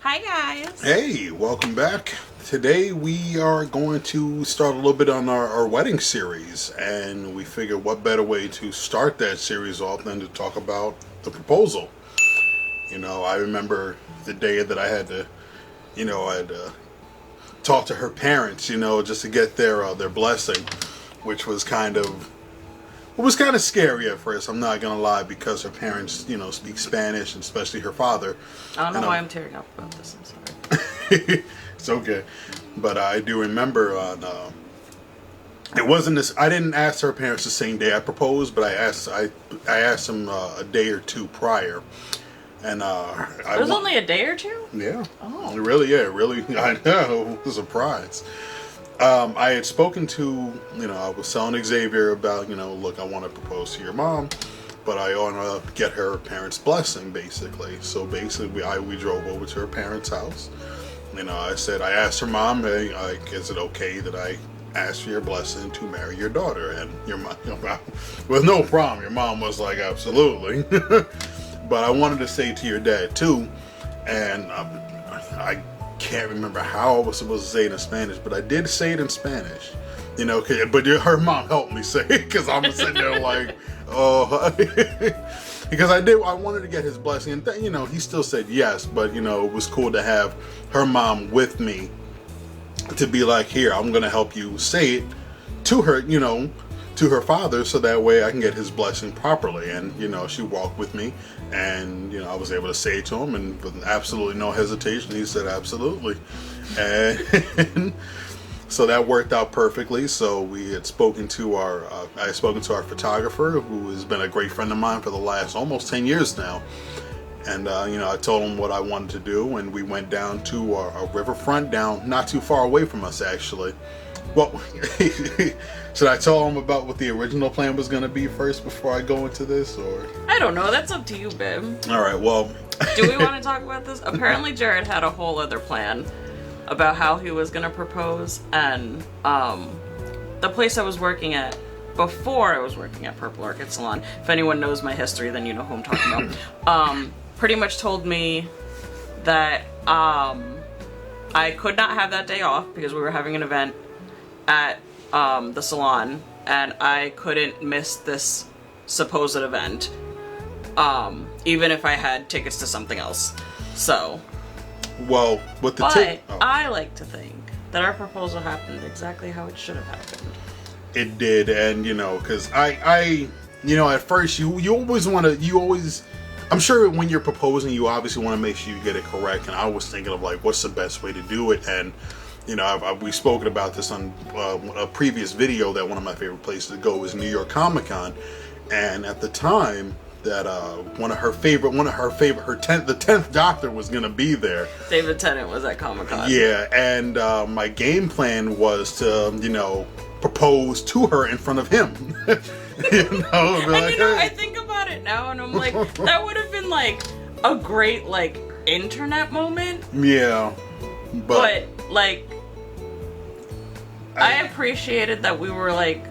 Hi guys. Hey, welcome back. Today we are going to start a little bit on our wedding series, and we figured what better way to start that series off than to talk about the proposal. I remember the day that I had to, talk to her parents, just to get their blessing, which was kind of scary at first. I'm not gonna lie, because her parents, speak Spanish, and especially her father. I don't know why I'm tearing up about this. I'm sorry. It's okay, but I do remember on. It wasn't this. I didn't ask her parents the same day I proposed, but I asked them a day or two prior, and It was only a day or two. Yeah. Oh. Really. I know. It was a surprise. I had spoken to, I was telling Xavier about, look, I want to propose to your mom, but I want to get her parents' blessing, basically. So basically, we drove over to her parents' house. I asked her mom, hey, is it okay that I ask for your blessing to marry your daughter? And your mom, with no problem, your mom was like, absolutely. But I wanted to say to your dad, too, and I can't remember how I was supposed to say it in Spanish, but I did say it in Spanish, but her mom helped me say it, because I'm sitting there like, oh, because I wanted to get his blessing, and he still said yes, but it was cool to have her mom with me to be like, here, I'm going to help you say it to her, to her father, so that way I can get his blessing properly. And she walked with me, and I was able to say it to him, and with absolutely no hesitation he said absolutely. And so that worked out perfectly. So we had spoken to I had spoken to our photographer, who has been a great friend of mine for the last almost 10 years now. And I told him what I wanted to do, and we went down to a riverfront down not too far away from us, actually. Well, should I tell him about what the original plan was going to be first before I go into this, or? I don't know. That's up to you, babe. All right. Well. Do we want to talk about this? Apparently, Jared had a whole other plan about how he was going to propose, and the place I was working at before I was working at Purple Orchid Salon. If anyone knows my history, then you know who I'm talking about. Pretty much told me that I could not have that day off because we were having an event at the salon, and I couldn't miss this supposed event, even if I had tickets to something else. So, well, with the I like to think that our proposal happened exactly how it should have happened. It did, and because I at first you always I'm sure when you're proposing, you obviously want to make sure you get it correct, and I was thinking of like, what's the best way to do it, and we've spoken about this on a previous video, that one of my favorite places to go is New York Comic Con, and at the time that the 10th Doctor was gonna be there. David Tennant was at Comic Con. Yeah, and my game plan was to propose to her in front of him. I think about it now, and I'm like, that would have been like a great like internet moment. Yeah, but like, I appreciated that we were like,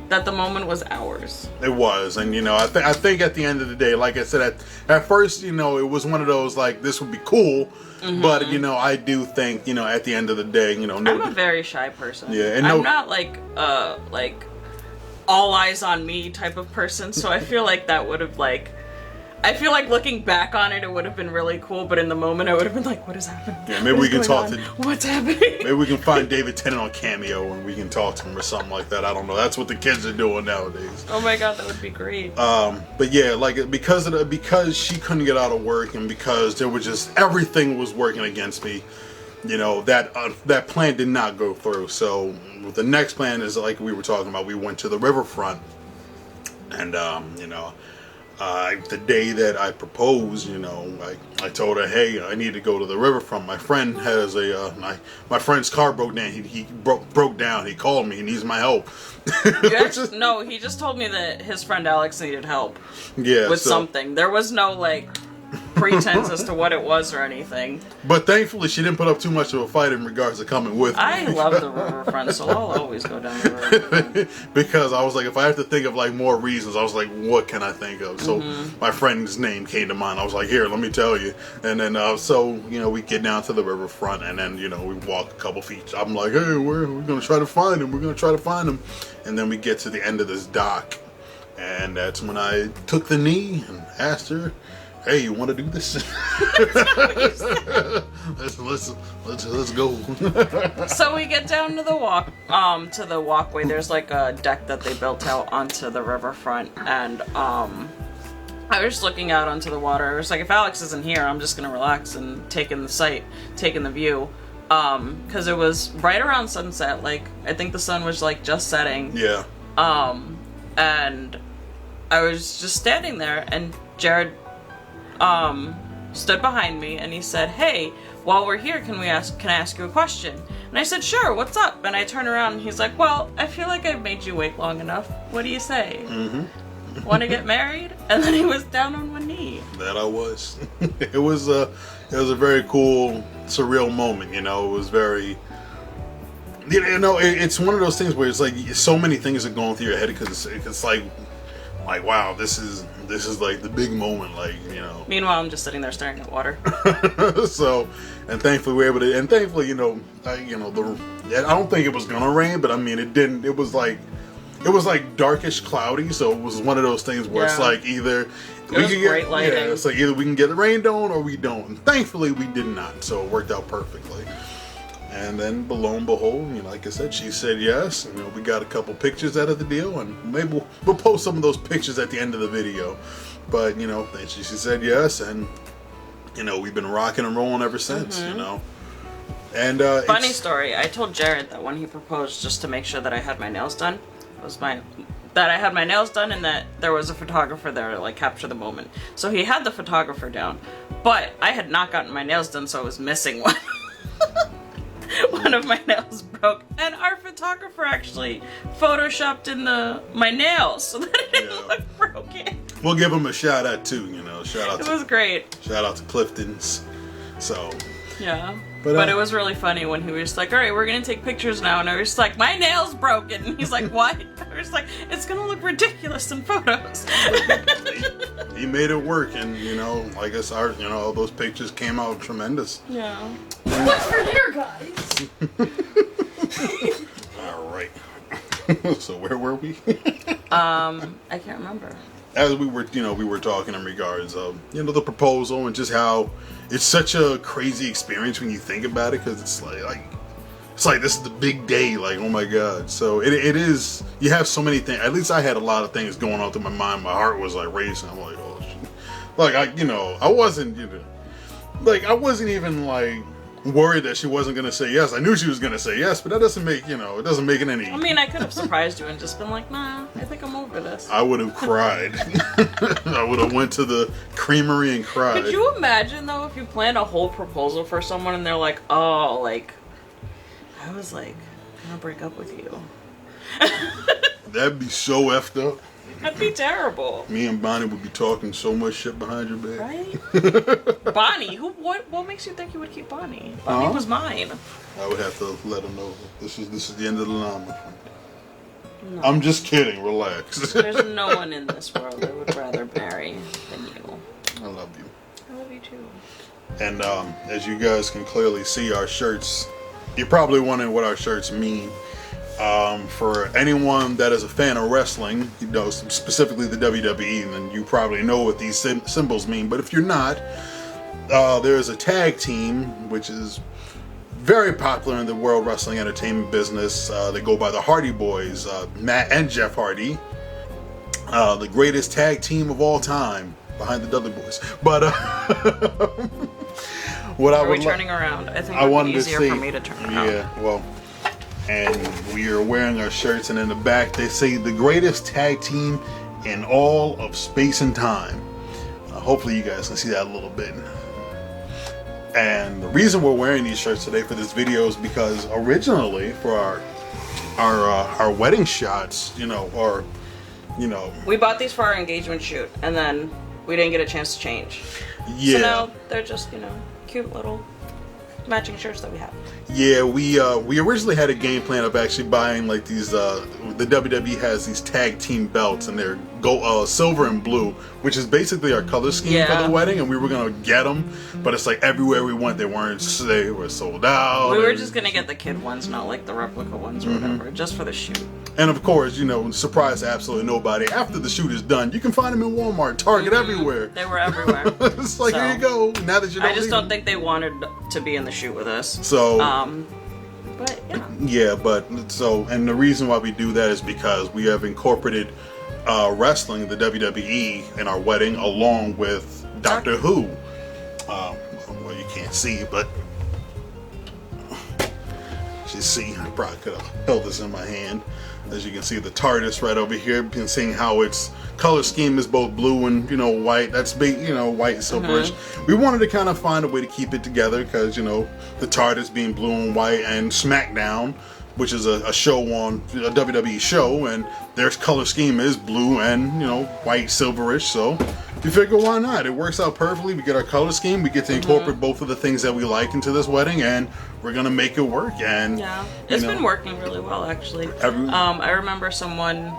that the moment was ours. It was, and I think at the end of the day, like I said, at first, it was one of those like, this would be cool. Mm-hmm. But I do think at the end of the day, I'm a very shy person. Yeah, and I'm not like all eyes on me type of person. So I feel like that would have I feel like looking back on it, it would have been really cool. But in the moment, I would have been like, what is happening? Yeah, maybe we can talk to. What's happening? Maybe we can find David Tennant on Cameo and we can talk to him or something like that. I don't know. That's what the kids are doing nowadays. Oh my god, that would be great. But yeah, like because she couldn't get out of work, and because there was just everything was working against me, that plan did not go through. So the next plan is, like we were talking about, we went to the riverfront, and the day that I proposed, I told her, hey, I need to go to the riverfront. My friend has my friend's car broke down. He broke down. He called me. He needs my help. No, he just told me that his friend Alex needed help. Yeah, with something. There was no like. pretense as to what it was or anything. But thankfully, she didn't put up too much of a fight in regards to coming with me. I love the riverfront, so I'll always go down the riverfront. Because I was like, if I have to think of like more reasons, I was like, what can I think of? So my friend's name came to mind. I was like, here, let me tell you. And then so we get down to the riverfront, and then we walk a couple feet. I'm like, hey, we're gonna try to find him. We're gonna try to find him. And then we get to the end of this dock, and that's when I took the knee and asked her, hey, you want to do this? let's go. So we get down to the walkway. There's like a deck that they built out onto the riverfront, and I was just looking out onto the water. I was like, if Alex isn't here, I'm just gonna relax and take in the sight, take in the view. Because it was right around sunset. Like, I think the sun was like just setting. Yeah. And I was just standing there, and Jared stood behind me, and he said, hey, while we're here, can I ask you a question? And I said, sure, what's up? And I turned around, and he's like, well, I feel like I've made you wait long enough. What do you say? Mm-hmm. Want to get married? And then he was down on one knee. That I was. It was a very cool, surreal moment, It was very... it's one of those things where it's like so many things are going through your head because it's like wow, this is like the big moment, Meanwhile, I'm just sitting there staring at water. So, and thankfully we were able to, and thankfully I don't think it was gonna rain, but I mean it didn't. It was like darkish cloudy, so it was one of those things where it's like either we can great lighting. Yeah, it's like either we can get the rain on or we don't. And thankfully we did not, so it worked out perfectly. And then, lo and behold, like I said, she said yes. We got a couple pictures out of the deal, and maybe we'll post some of those pictures at the end of the video. But she said yes, and we've been rocking and rolling ever since. And funny story. I told Jared that when he proposed, just to make sure that I had my nails done, that I had my nails done, and that there was a photographer there to like capture the moment. So he had the photographer down, but I had not gotten my nails done, so I was missing one. One of my nails broke, and our photographer actually photoshopped in my nails so that it didn't look broken. We'll give him a shout out too, Shout out. It was great. Shout out to Clifton's. So. Yeah. But it was really funny when he was like, all right, we're going to take pictures now. And I was like, my nail's broken. And he's like, what? I was like, it's going to look ridiculous in photos. He made it work. And, I guess all those pictures came out tremendous. Yeah. What's for here, guys? All right. So where were we? I can't remember. As we were talking in regards of, the proposal and just how it's such a crazy experience when you think about it, because it's like this is the big day, like, oh my God. So it is, you have so many things. At least I had a lot of things going on through my mind. My heart was like racing. I'm like, oh shit. Like I wasn't even like worried that she wasn't going to say yes. I knew she was going to say yes, but that doesn't make, it doesn't make it any... I mean, I could have surprised you and just been like, nah, I think I'm over this. I would have cried. I would have went to the creamery and cried. Could you imagine, though, if you planned a whole proposal for someone and they're like, oh, like, I was like, I'm gonna break up with you. That'd be so effed up. That'd be terrible. Me and Bonnie would be talking so much shit behind your back. Right? Bonnie? What makes you think you would keep Bonnie? Bonnie was mine. I would have to let him know this is the end of the line, my friend. No. I'm just kidding. Relax. There's no one in this world I would rather marry than you. I love you. I love you too. And as you guys can clearly see, our shirts. You're probably wondering what our shirts mean. For anyone that is a fan of wrestling, specifically the WWE, then you probably know what these symbols mean. But if you're not, there is a tag team which is very popular in the World Wrestling Entertainment business. They go by the Hardy Boys, Matt and Jeff Hardy, the greatest tag team of all time, behind the Dudley Boys. But what Are we turning around? I think it would be easier for me to turn around. Yeah, well. And we are wearing our shirts, and in the back they say the greatest tag team in all of space and time. Hopefully you guys can see that a little bit. And the reason we're wearing these shirts today for this video is because originally for our wedding shots, we bought these for our engagement shoot, and then we didn't get a chance to change. Yeah. So now they're just, cute little matching shirts that we have. Yeah, we originally had a game plan of actually buying like these. The WWE has these tag team belts, and they're silver and blue, which is basically our color scheme for the wedding. And we were gonna get them, but it's like everywhere we went, they were sold out. We were just gonna get the kid ones, not like the replica ones or whatever, just for the shoot. And of course, surprise absolutely nobody. After the shoot is done, you can find them in Walmart, Target, everywhere. They were everywhere. It's like, here you go. Now that you don't I just need don't them. think they wanted to be in the shoot with us. So. But yeah. Yeah, and the reason why we do that is because we have incorporated wrestling, the WWE, in our wedding, along with Doctor Who. Well, you can't see it, but you see, I probably could have held this in my hand. As you can see, the TARDIS right over here. You can see how its color scheme is both blue and white. That's big, white and silverish. We wanted to kind of find a way to keep it together because the TARDIS being blue and white, and SmackDown, which is a show on a WWE show, and their color scheme is blue and white silverish. So we figure, why not? It works out perfectly. We get our color scheme. We get to incorporate both of the things that we like into this wedding, and we're gonna make it work. And yeah, it's been working really well, actually. Everyone. I remember someone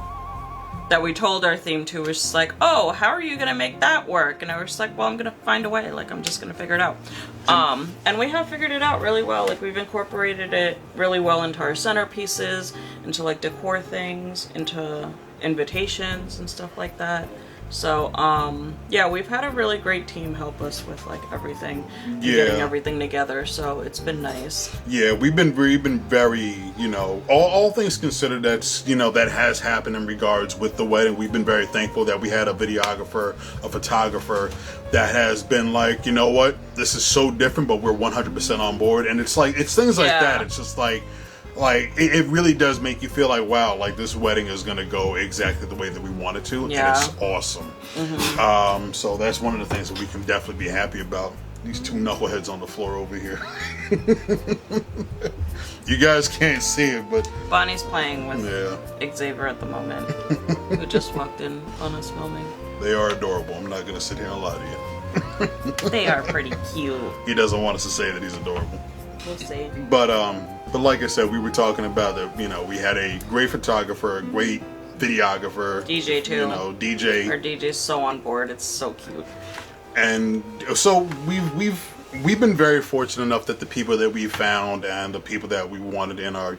that we told our theme to was just like, "Oh, how are you gonna make that work?" And I was just like, "Well, I'm gonna find a way. Like, I'm just gonna figure it out." And we have figured it out really well. Like, we've incorporated it really well into our centerpieces, into like decor things, into invitations and stuff like that. So, yeah, we've had a really great team help us with like everything, and getting everything together. So it's been nice. Yeah, we've been very, all things considered, that has happened in regards with the wedding. We've been very thankful that we had a videographer, a photographer that has been like, what, this is so different, but we're 100% on board. And it's like, it's things like that. It's just like it really does make you feel like, wow, like this wedding is going to go exactly the way that we want it to. Yeah. And it's awesome. So that's one of the things that we can definitely be happy about. These two knuckleheads on the floor over here. You guys can't see it, but Bonnie's playing with Xavier at the moment, who just walked in on us filming. They are adorable. I'm not going to sit here and lie to you. They are pretty cute. He doesn't want us to say that he's adorable. We'll see. But like I said, we were talking about that. We had a great photographer, a great videographer, DJ too. DJ. Our DJ's so on board. It's so cute. And so we've been very fortunate enough that the people that we found and the people that we wanted in our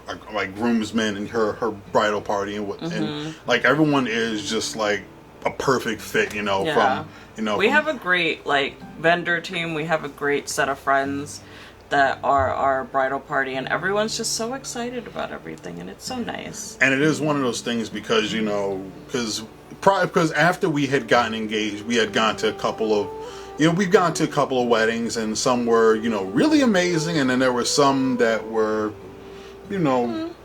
our like groomsmen and her bridal party and like everyone is just like a perfect fit. From we have a great like vendor team. We have a great set of friends that are our bridal party, and everyone's just so excited about everything, and it's so nice. And it is one of those things because because after we had gotten engaged, we had gone to a couple of we've gone to a couple of weddings, and some were really amazing, and then there were some that were I mean,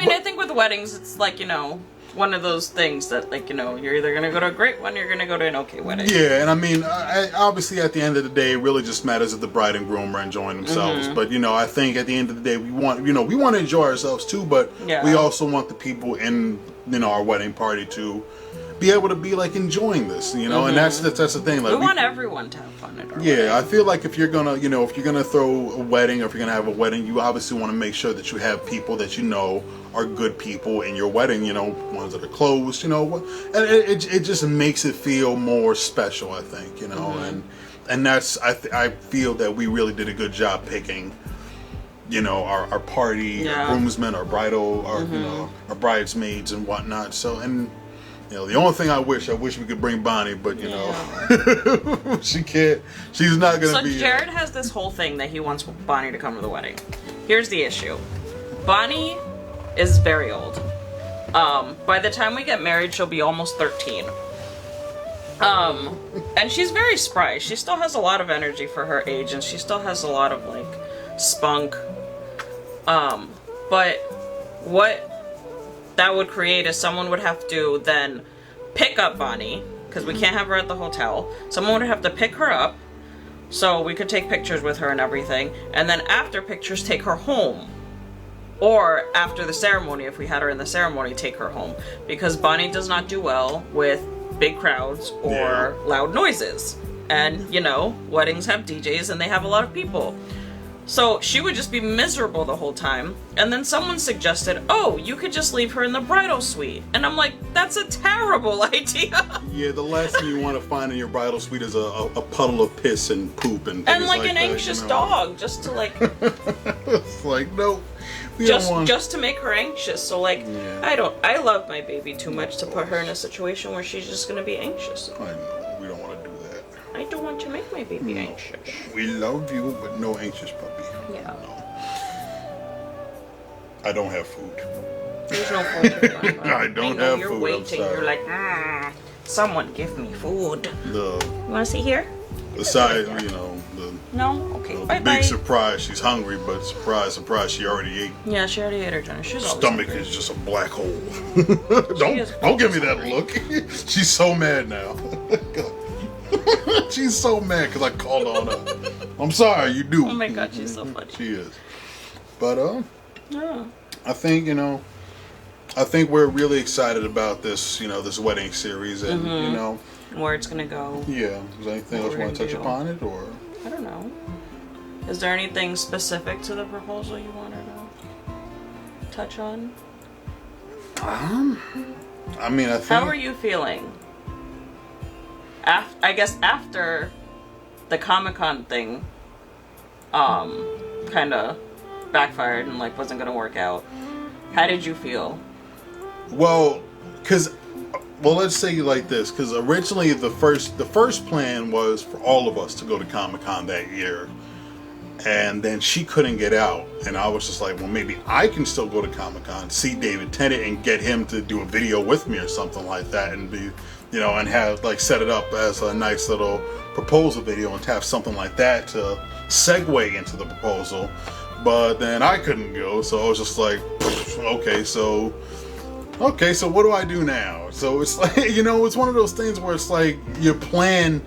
I think with weddings it's like one of those things that like you're either gonna go to a great one or you're gonna go to an okay wedding. Yeah, and I mean, obviously at the end of the day, it really just matters if the bride and groom are enjoying themselves. But I think at the end of the day, we want we want to enjoy ourselves too, but we also want the people in our wedding party to be able to be like enjoying this, and that's the thing. Like we want everyone to have fun at our wedding. I feel like if you're gonna throw a wedding, or if you're gonna have a wedding, you obviously want to make sure that you have people that are good people in your wedding, ones that are close, and it just makes it feel more special, I think, and that's I feel that we really did a good job picking our party, our groomsmen, our bridal, our bridesmaids and whatnot. So, and the only thing I wish we could bring Bonnie, but she can't. She's not gonna be. So Jared has this whole thing that he wants Bonnie to come to the wedding. Here's the issue: Bonnie is very old. By the time we get married, she'll be almost 13. And she's very spry. She still has a lot of energy for her age, and she still has a lot of like spunk. But what that would create is someone would have to then pick up Bonnie, because we can't have her at the hotel. Someone would have to pick her up so we could take pictures with her and everything, and then after pictures take her home, or after the ceremony, if we had her in the ceremony, take her home, because Bonnie does not do well with big crowds or loud noises. And, you know, weddings have DJs and they have a lot of people. So she would just be miserable the whole time. And then someone suggested, oh, you could just leave her in the bridal suite. And I'm like, that's a terrible idea. Yeah, the last thing you want to find in your bridal suite is a puddle of piss and poop and things And like an that, anxious you know. dog, just to like, It's like, nope. We don't want... just to make her anxious. So like, Yeah. I love my baby too much to put her in a situation where she's just gonna be anxious. I know, we don't want to do that. I don't want to make my baby anxious. We love you, but no anxious puppy. Yeah. No. I don't have food. There's no food. I don't know have you're food, I'm waiting. sorry. You're like, someone give me food. The You wanna sit here? size, you know, No? Okay. the Bye big bye. surprise. She's hungry, but surprise, surprise, she already ate. Yeah, she already ate her dinner. She's always Stomach hungry. is just a black hole. is don't give me that hungry. look. She's so mad now. She's so mad because I called on her. I'm sorry, you do. Oh my god, she's so funny. She is. But Yeah. I think, you know, I think we're really excited about this, you know, this wedding series, and you know, Where it's gonna go. yeah. Is there anything What else you we're want to touch gonna do. upon it, or? I don't know. Is there anything specific to the proposal you wanted to touch on? I mean, I think. How are you feeling? I guess after the Comic-Con thing, kind of backfired and like wasn't gonna work out. How did you feel? Well, let's say it like this, because originally the first plan was for all of us to go to Comic-Con that year, and then she couldn't get out, and I was just like, well, maybe I can still go to Comic-Con, see David Tennant, and get him to do a video with me or something like that, and be, you know, and have like set it up as a nice little proposal video and have something like that to segue into the proposal. But then I couldn't go, so I was just like, okay, so what do I do now? So it's like, you know, it's one of those things where it's like your plan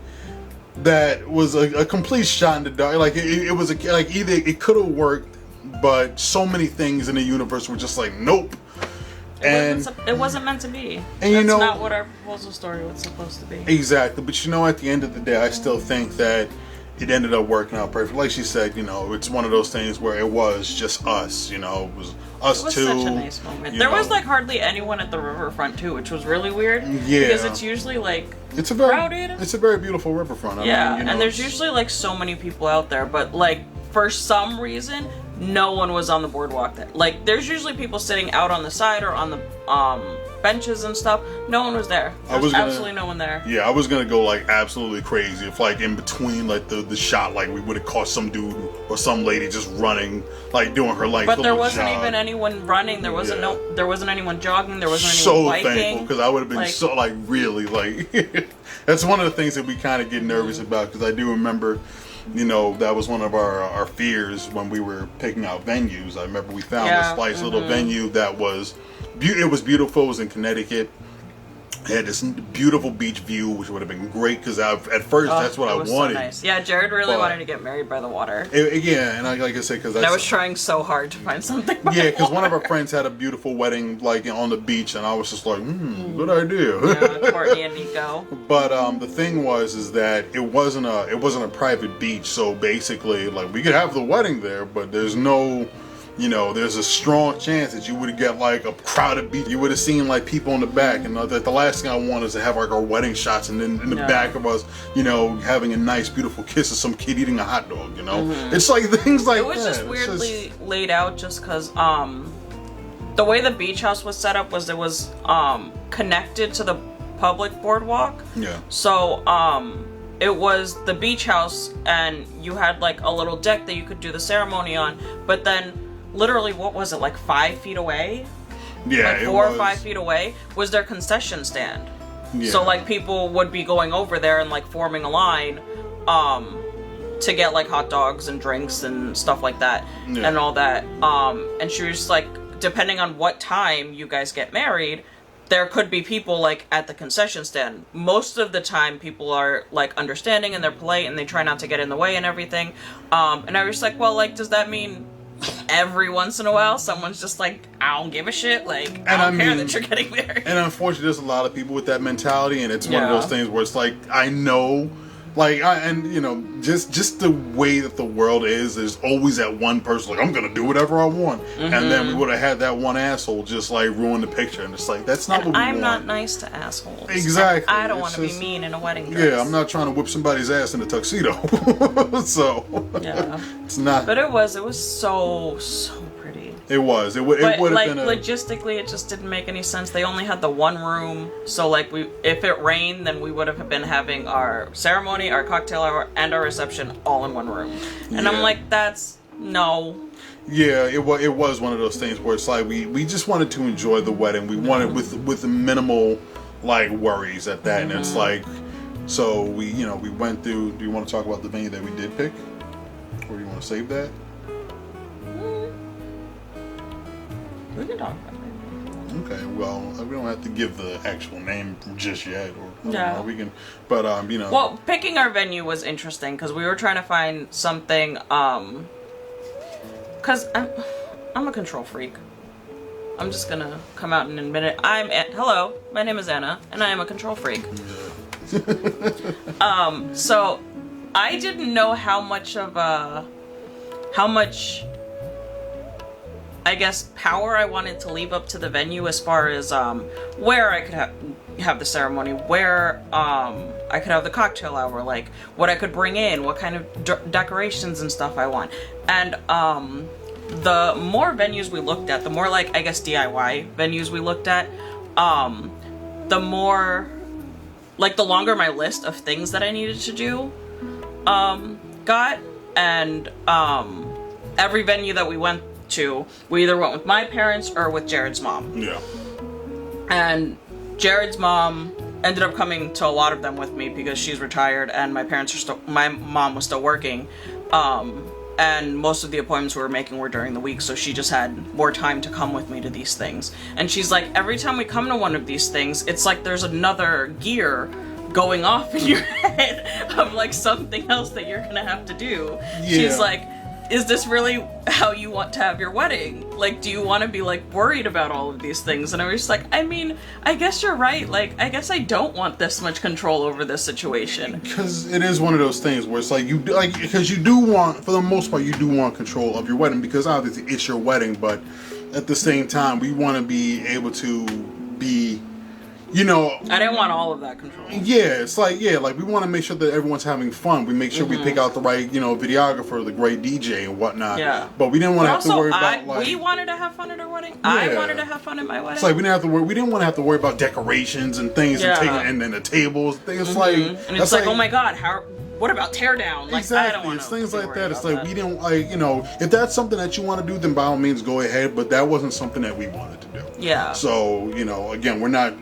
that was a complete shot in the dark. Like it was like either it could have worked, but so many things in the universe were just like, nope. And It wasn't meant to be. And you That's know- not what our proposal story was supposed to be. exactly, but you know, at the end of the day, I still think that it ended up working out perfect. Like she said, you know, it's one of those things where it was just us. You know, it was us It was two. such a nice moment. you There was know. like hardly anyone at the riverfront too, which was really weird. Yeah. Because it's usually like It's a very crowded. It's a very beautiful riverfront. I yeah, mean, you know, and there's it's- usually like so many people out there, but like for some reason, no one was on the boardwalk. Like there's usually people sitting out on the side or on the benches and stuff. No one was there. There was absolutely no one there. Yeah, I was gonna go like absolutely crazy if like in between like the shot, like we would have caught some dude or some lady just running, like doing her like. But there little wasn't jog. even anyone running. There wasn't Yeah. there wasn't anyone jogging. There wasn't So anyone biking. thankful, because I would have been Like- so like really like. That's one of the things that we kind of get nervous about, because I do remember, you know, that was one of our fears when we were picking out venues. I remember we found Yeah, this nice little venue that was it was beautiful. It was in Connecticut. It had this beautiful beach view, which would have been great, because at first Oh, that's what it I was wanted. So nice. Yeah, Jared really But- wanted to get married by the water. Yeah, and like I said, because And I was trying so hard to find something. By yeah, because the one of our water. friends had a beautiful wedding like on the beach, and I was just like, good idea. Yeah, Courtney and Nico. But the thing is that it wasn't a private beach, so basically like we could have the wedding there, but there's no, you know, there's a strong chance that you would get like a crowded beach. You would have seen like people in the back, and the last thing I want is to have like our wedding shots, and then in the No. back of us, you know, having a nice beautiful kiss of some kid eating a hot dog. You know, it's like things like It was that. just It's weirdly laid out, just because the way the beach house was set up was it was connected to the public boardwalk. yeah. So it was the beach house, and you had like a little deck that you could do the ceremony on, but then literally, what was it, like 5 feet away? Yeah, Like it 4 or was. 5 feet away was their concession stand. Yeah. So like people would be going over there and like forming a line to get like hot dogs and drinks and stuff like that Yeah. and all that. And she was like, depending on what time you guys get married, there could be people like at the concession stand. Most of the time people are like understanding and they're polite and they try not to get in the way and everything. And I was like, well, like, does that mean every once in a while, someone's just like, I don't give a shit. Like, I don't care that you're getting married. And unfortunately, there's a lot of people with that mentality, and it's one of Yeah. those things where it's like, I know, like, and you know, just the way that the world is, there's always that one person like, I'm gonna do whatever I want, and then we would have had that one asshole just like ruin the picture, and it's like that's not And what we I'm want. not nice to assholes. Exactly. I don't It's want to be just- mean in a wedding dress. Yeah, I'm not trying to whip somebody's ass in a tuxedo, so Yeah. it's not. But it was so pretty. It was. It would But have like been a. logistically, it just didn't make any sense. They only had the one room, so like if it rained, then we would have been having our ceremony, our cocktail hour, and our reception all in one room. And Yeah. I'm like, that's no. Yeah, it was one of those things where it's like we just wanted to enjoy the wedding. We wanted with minimal like worries at that, and it's like, so we we went through. Do you want to talk about the venue that we did pick, or do you want to save that? We can talk about it. Okay, well we don't have to give the actual name just yet, or Yeah. we can. But Well, picking our venue was interesting because we were trying to find something. Because I'm a control freak. I'm just gonna come out and admit it. Hello, my name is Anna, and I am a control freak. So I didn't know how much, I guess, power I wanted to leave up to the venue as far as where I could have the ceremony, where I could have the cocktail hour, like what I could bring in, what kind of decorations and stuff I want. And the more venues we looked at, the more like, I guess, DIY venues we looked at, the more, like, the longer my list of things that I needed to do got. And every venue that we went to, we either went with my parents or with Jared's mom. yeah. And Jared's mom ended up coming to a lot of them with me because she's retired and my mom was still working. And most of the appointments we were making were during the week, so she just had more time to come with me to these things. And she's like, every time we come to one of these things, it's like there's another gear going off in your head of like something else that you're gonna have to do. She's like, is this really how you want to have your wedding? Like, do you want to be like worried about all of these things? And I was just like, I mean, I guess you're right. Like, I guess I don't want this much control over this situation. Because it is one of those things where it's like because you do want, for the most part, you do want control of your wedding because obviously it's your wedding, but at the same time, we want to be able to be, I didn't want all of that control. Yeah, it's like we want to make sure that everyone's having fun. We make sure we pick out the right, videographer, the great DJ and whatnot. Yeah. But we didn't want to have to Also, worry about like. we wanted to have fun at our wedding. I Yeah. wanted to have fun at my wedding. It's like we didn't have to worry. We didn't want to have to worry about decorations and things and then the tables. It's like and it's like, oh my god, what about tear down? Like, exactly, I don't want it's to things like that. It's about like that. we didn't if that's something that you want to do, then by all means go ahead. But that wasn't something that we wanted to do. Yeah. So again, we're not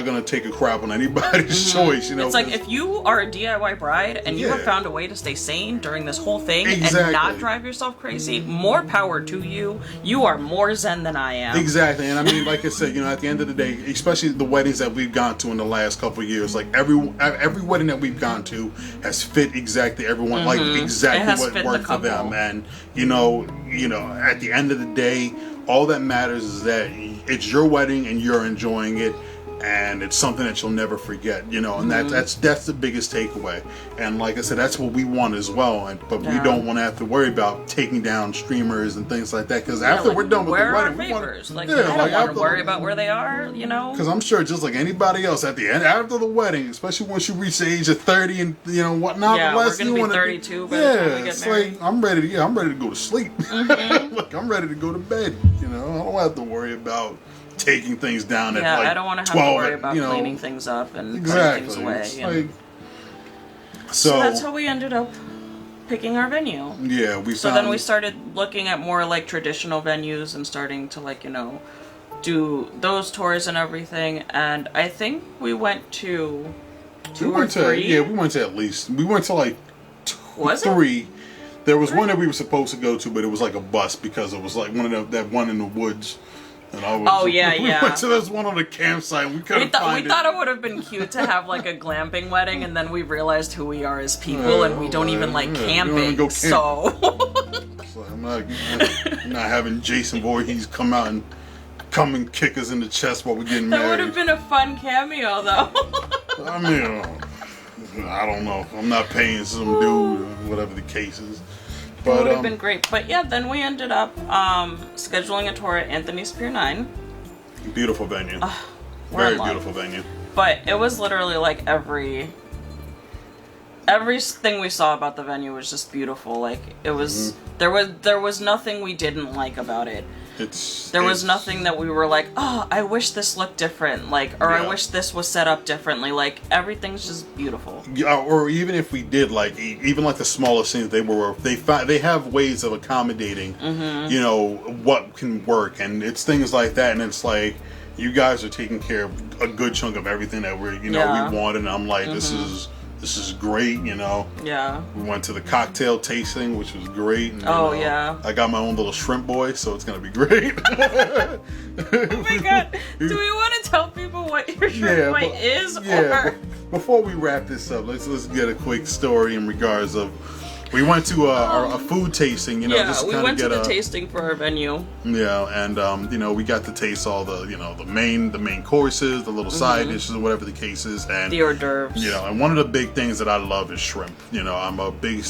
gonna take a crap on anybody's choice. It's like if you are a DIY bride and you have Yeah. found a way to stay sane during this whole thing and Exactly. not drive yourself crazy, more power to you. You are more zen than I am. Exactly, and I mean, like I said, at the end of the day, especially the weddings that we've gone to in the last couple of years, like every wedding that we've gone to has fit exactly everyone, like It exactly has what fit the worked for them, couple. and at the end of the day, all that matters is that it's your wedding and you're enjoying it. And it's something that you'll never forget, and that's the biggest takeaway. And like I said, that's what we want as well. But we Yeah. don't want to have to worry about taking down streamers and things like that. Because after Like, we're done with where the are wedding, our we want favors? Like, yeah, I don't want after- to worry about where they are, Because I'm sure, just like anybody else, at the end, after the wedding, especially once you reach the age of 30 and whatnot, Yeah, the we're last gonna thing be you want 32 by the time we get it's married. like I'm ready to go to sleep. Like I'm ready to go to bed. I don't have to worry about taking things down at Yeah, like I don't want to 12. have to worry about cleaning things up and putting things away. It's and- like, so that's how we ended up picking our venue. yeah, we So found, then we started looking at more like traditional venues and starting to do those tours and everything. And I think we went to two or three. Yeah, we went to at least. We went to like Was it? three. There was one that we were supposed to go to, but it was like a bus because it was like one of that one in the woods. And I was, Oh, yeah, we yeah. went to this one on the campsite. And we couldn't find We thought it would have been cute to have like a glamping wedding, and then we realized who we are as people, Yeah, and we don't even like yeah, we don't even camping. go So So I'm I'm not having Jason Voorhees come out and kick us in the chest while we're getting That married. would have been a fun cameo, though. I mean, I don't know. I'm not paying some dude, or whatever the case is. It But would have been great. But yeah, then we ended up scheduling a tour at Anthony's Pier 9. beautiful venue. We're Very in love. beautiful venue. But it was literally like everything we saw about the venue was just beautiful. Like it was there was nothing we didn't like about it. There was nothing that we were like, oh, I wish this looked different, like, or I wish this was set up differently. Like everything's just beautiful. Yeah, or even if we did, like, even like the smallest things, they have ways of accommodating, you know, what can work, and it's things like that, and it's like you guys are taking care of a good chunk of everything that we wanted, and I'm like, this is great, you know. Yeah. We went to the cocktail tasting, which was great. And, I got my own little shrimp boy, so it's gonna be great. Oh my god! Do we want to tell people what your shrimp boy is? Yeah. Before we wrap this up, let's get a quick story in regards of. We went to a food tasting, you know. Yeah, we went to the tasting for our venue. Yeah, and you know, we got to taste all the, you know, the main courses, the little side dishes, or whatever the case is, and the hors d'oeuvres. You know, and one of the big things that I love is shrimp. You know, I'm a big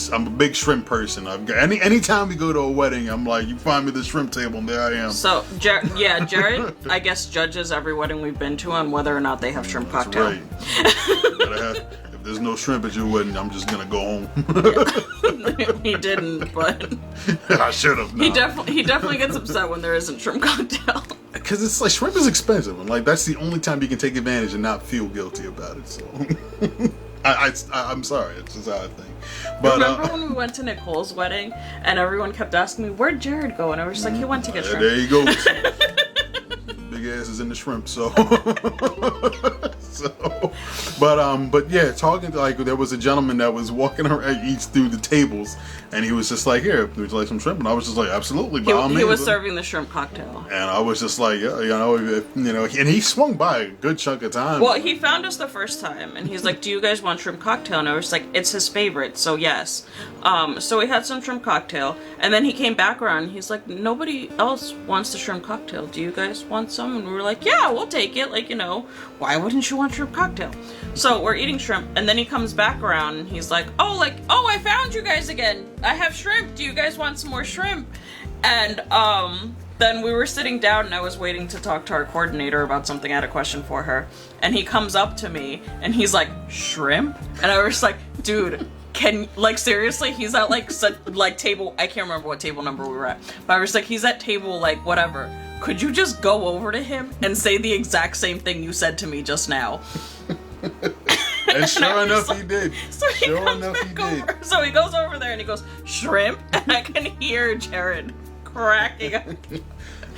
shrimp person. I've got anytime we go to a wedding, I'm like, you find me the shrimp table, and there I am. So Jared, I guess judges every wedding we've been to on whether or not they have shrimp cocktail. Right. If there's no shrimp at your wedding, I'm just gonna go home. He didn't, but I should have. He definitely gets upset when there isn't shrimp cocktail. Because it's like shrimp is expensive, and like that's the only time you can take advantage and not feel guilty about it. So I'm sorry, it's just how I think. But remember when we went to Nicole's wedding and everyone kept asking me, "Where'd Jared go?" And I was just like, "He went to get shrimp." There you go. Big ass is in the shrimp, so. But yeah, talking to, like, there was a gentleman that was walking around, eats through the tables, and he was just like, "Here, would you like some shrimp?" And I was just like, "Absolutely, by all means." He was serving the shrimp cocktail, and I was just like, "Yeah, you know," and he swung by a good chunk of time. Well, he found us the first time, and he's like, "Do you guys want shrimp cocktail?" And I was like, "It's his favorite, so yes." So we had some shrimp cocktail, and then he came back around, and he's like, "Nobody else wants the shrimp cocktail. Do you guys want some?" And we were like, "Yeah, we'll take it. Like, you know, why wouldn't you want shrimp cocktail?" So we're eating shrimp, and then he comes back around, and he's like, "Oh, I found you guys again. I have shrimp. Do you guys want some more shrimp?" And then we were sitting down, and I was waiting to talk to our coordinator about something. I had a question for her, and he comes up to me, and he's like, "Shrimp?" And I was just like, "Dude, seriously?" He's at table, I can't remember what table number we were at, but I was like, he's at table whatever. Could you just go over to him and say the exact same thing you said to me just now? And sure enough, he did. So he comes back over. So he goes over there and he goes, "Shrimp?" And I can hear Jared cracking up.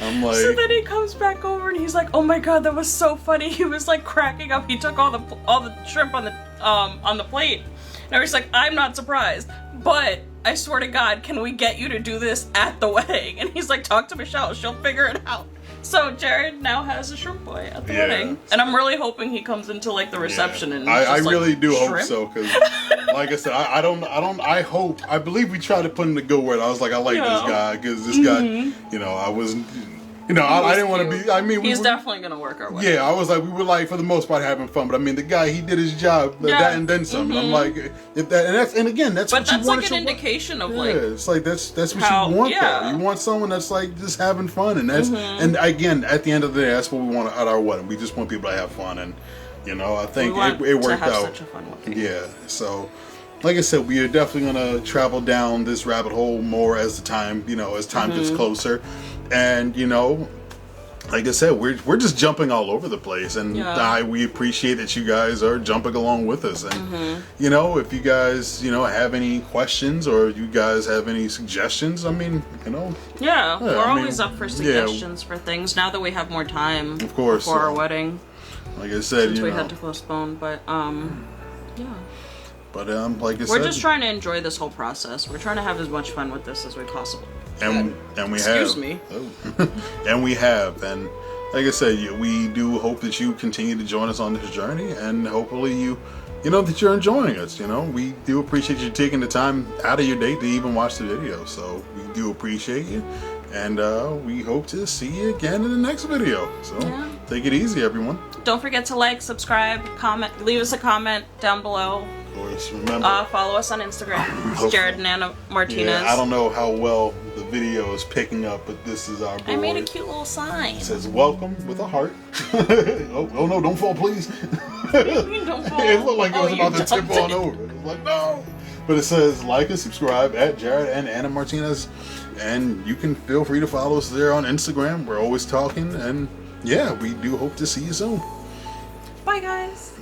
I'm like. So then he comes back over and he's like, "Oh my god, that was so funny." He was like cracking up. He took all the shrimp on the plate. And I was like, "I'm not surprised, but I swear to God, can we get you to do this at the wedding?" And he's like, "Talk to Michelle, she'll figure it out." So Jared now has a shrimp boy at the wedding, and I'm really hoping he comes into the reception and I really do shrimp? hope so, because like I said, I believe we tried to put him to go where I was like, I like this guy, because this guy, you know, I wasn't. You know, I didn't want to be. I mean, he's definitely gonna work our way. Yeah, I was like, we were like for the most part having fun, but I mean, the guy, he did his job, that and then some. I'm like, that's what you want. But that's like an indication of it's like that's what you want. Though. You want someone that's like just having fun, and that's and again, at the end of the day, that's what we want at our wedding. We just want people to have fun, and you know, I think it worked out. Such a fun wedding. Yeah, so. Like I said, we are definitely gonna travel down this rabbit hole more as the time, as time gets closer, and you know, like I said, we're just jumping all over the place, and we appreciate that you guys are jumping along with us, and you know, if you guys have any questions or you guys have any suggestions, I mean, we're always up for suggestions for things now that we have more time, of course, before our wedding. Like I said, since we had to postpone, but yeah. But like I said, we're just trying to enjoy this whole process. We're trying to have as much fun with this as we possibly can. And we Excuse me. Oh. And we have. And like I said, we do hope that you continue to join us on this journey. And hopefully you you know, that you're enjoying us. You know, we do appreciate you taking the time out of your day to even watch the video. So we do appreciate you, and we hope to see you again in the next video. So take it easy, everyone. Don't forget to like, subscribe, comment, leave us a comment down below. Always remember, Follow us on Instagram. It's Jared and Anna Martinez. yeah, I don't know how well the video is picking up, but this is our boy. I made a cute little sign. It says welcome with a heart. oh no, don't fall, please. Don't fall. It looked like it was Oh, about to you tip on over. It was like, no. But it says like and subscribe at Jared and Anna Martinez. And you can feel free to follow us there on Instagram. We're always talking. And yeah, we do hope to see you soon. Bye, guys.